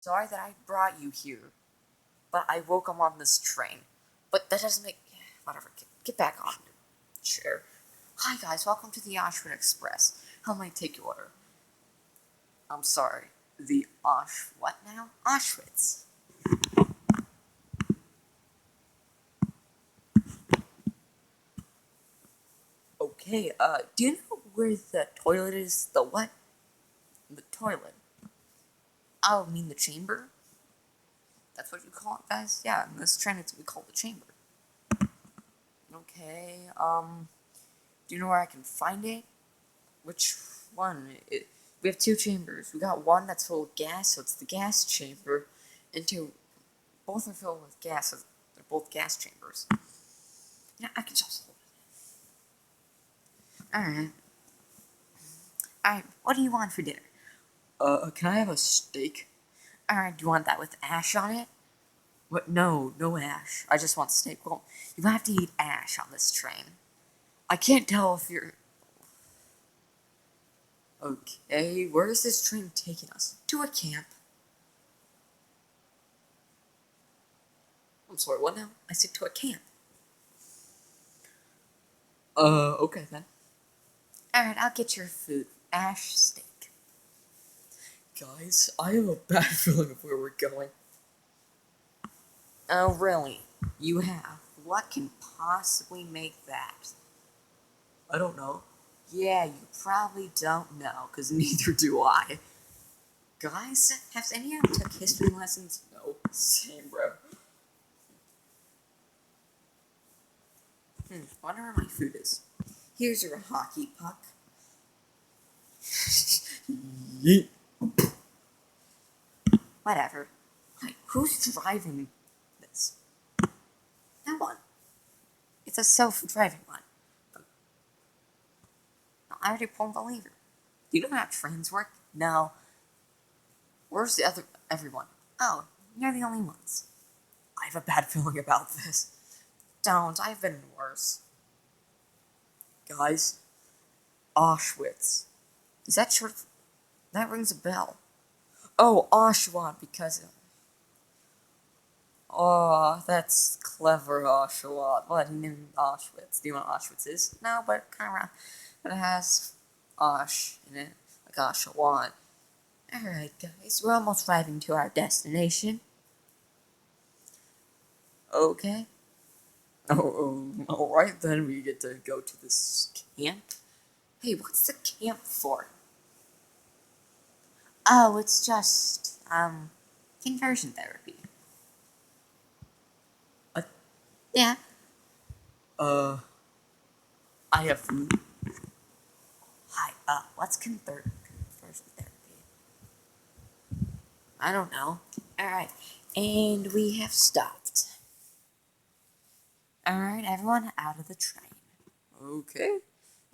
Sorry that I brought you here, but I woke up on this train. But that doesn't make... Whatever, get back on your chair. Hi guys, welcome to the Oshawott Express. How may I take your order? I'm sorry, the what now? Auschwitz. Okay, do you know where the toilet is? The what? The toilet. Oh, I mean the chamber? That's what you call it, guys? Yeah, in this train it's what we call the chamber. Okay, do you know where I can find it? Which one? We have two chambers. We got one that's full of gas, so it's the gas chamber, and two, both are filled with gas, so they're both gas chambers. Yeah, I can just hold it. Alright, what do you want for dinner? Can I have a steak? Alright, do you want that with ash on it? What? No, no ash. I just want steak. Well, you have to eat ash on this train. I can't tell if you're... Okay, where is this train taking us? To a camp. I'm sorry, what now? I said to a camp. Okay then. Alright, I'll get your food. Ash steak. Guys, I have a bad feeling of where we're going. Oh, really? You have? What can possibly make that? I don't know. Yeah, you probably don't know, because neither do I. Guys, have any of you took history lessons? No. Same, bro. Wonder where my food is. Here's your hockey puck. Yeet. Whatever. Like, who's driving this? No one. It's a self-driving one. No, I already pulled the lever. Do you know how trains work? No. Where's the other everyone? Oh, you're the only ones. I have a bad feeling about this. Don't, I've been worse. Guys, Auschwitz. Is that short? That rings a bell. Oh, Oshawott, because... Oh, that's clever, Oshawott. What, he named Auschwitz. Do you know what Auschwitz is? No, but kind of around. But it has Osh in it, like Oshawott. Alright, guys, we're almost arriving to our destination. Okay. Alright then, we get to go to this camp. Hey, what's the camp for? Oh, it's just, conversion therapy. Yeah. I have food. Hi, what's conversion therapy? I don't know. Alright, and we have stopped. Alright, everyone, out of the train. Okay.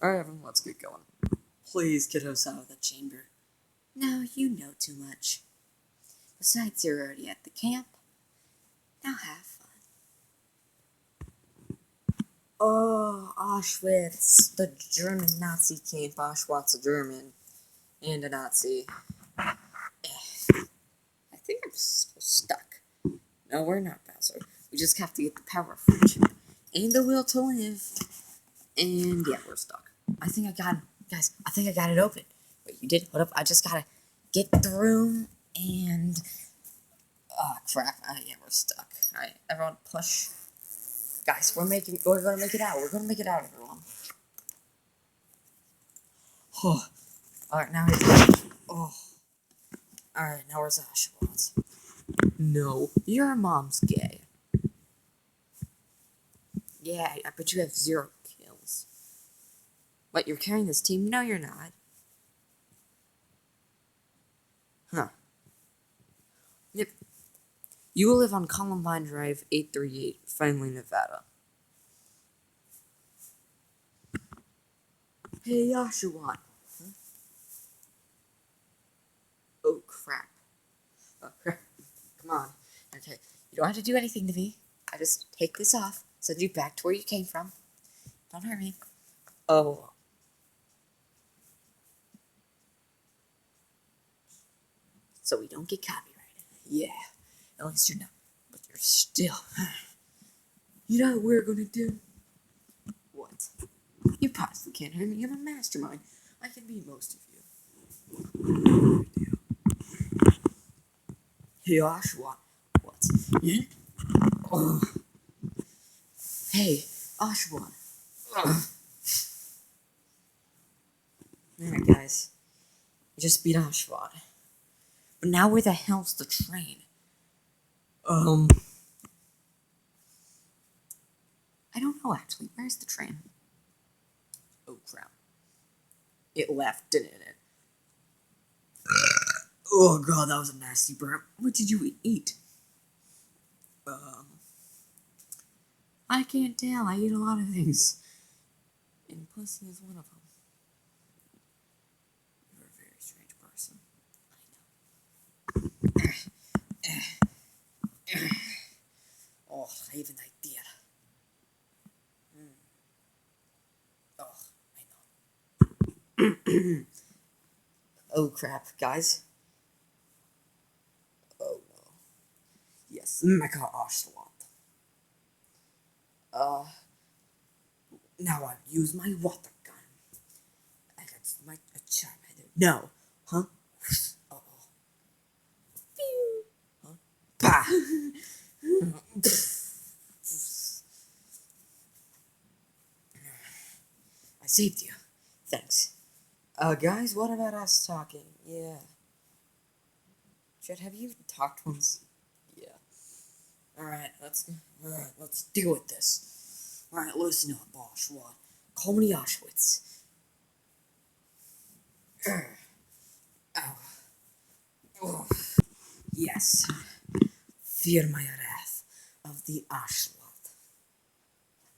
Alright, everyone, let's get going. Please get us out of the chamber. No, you know too much. Besides, you're already at the camp. Now have fun. Oh, Auschwitz. The German Nazi camp. Auschwitz's a German. And a Nazi. I think I'm still stuck. No, we're not, Bowser. We just have to get the power from the chip. And the will to live. And yeah, we're stuck. I think I got it. Guys, I think I got it open. Wait, you did? Hold up. I just gotta get the room and... Oh, crap. Yeah, we're stuck. Alright, everyone push. Guys, we're gonna make it out. We're gonna make it out, everyone. Oh. Alright, now it's... Oh. Alright, now where's Oshawott? No, your mom's gay. Yeah, I bet you have 0 kills. What, you're carrying this team? No, you're not. Huh. Yep. You will live on Columbine Drive, 838, Findlay, Nevada. Hey, Oshawott. Huh? Oh, crap. Oh, crap. Come on. Okay, you don't have to do anything to me. I just take this off, send you back to where you came from. Don't hurt me. Oh. So we don't get copyrighted. Yeah, at least you're not. But you're still. You know what we're gonna do? What? You possibly can't hear me. I'm a mastermind. I can beat most of you. Hey, Oshawott. What? Oh. Hey, Oshawott. Alright, guys. You just beat Oshawott. But now where the hell's the train? I don't know actually. Where's the train? Oh crap. It left, didn't it? Oh god, that was a nasty burp. What did you eat? I can't tell. I eat a lot of things. And pussy is one of them. You're a very strange person. I know. Oh, I have an idea. Oh, I know. Oh crap, guys. Oh no. Yes, Mecha Oshawott. Now I'll use my water gun. Against my Charmander. No. Huh? Uh-oh. Huh? Bah! I saved you. Thanks. Guys, what about us talking? Yeah. Chet, have you even talked once? Yeah. Alright, let's deal with this. Alright, listen up, Oshawott. Call me Auschwitz. Ow. Oh. Yes. Fear my wrath of the Oshawott.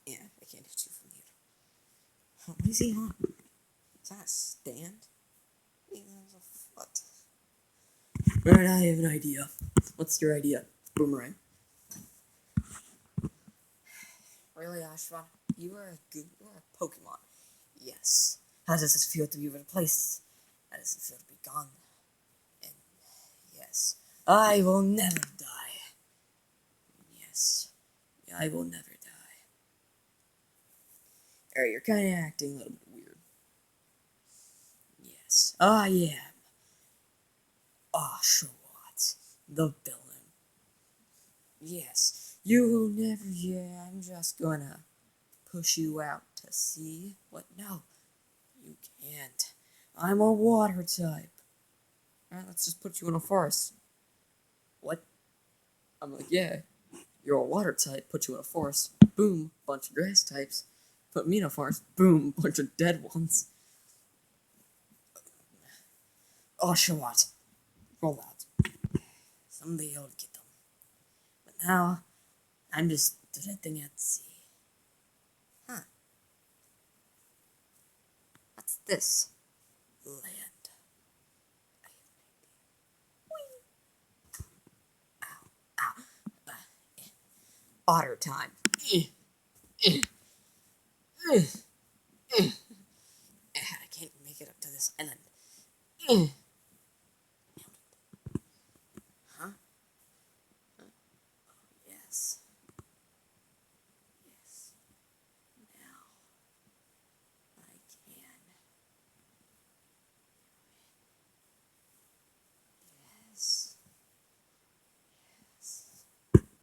Yeah, I can't hit you from here. What is he on? Is that a stand? What? Alright, I have an idea. What's your idea? Boomerang. Really, Oshawott? You are a Pokemon. Yes. How does it feel to be replaced? How does it feel to be gone? And yes, I will never die. Yes, I will never die. Alright, you're kind of acting a little bit weird. Yes, I am oshawott, the villain. Yes, you will never. Yeah, I'm just gonna push you out to sea. What? No, you can't. I'm a water type. Alright, let's just put you in a forest. What? I'm like, yeah, you're a water type, put you in a forest. Boom, bunch of grass types. Put me in a forest. Boom, bunch of dead ones. Oshawott, roll out. Someday I'll get them. But now, I'm just drifting at sea. Huh. What's this? Land. Ow, ow. Otter time.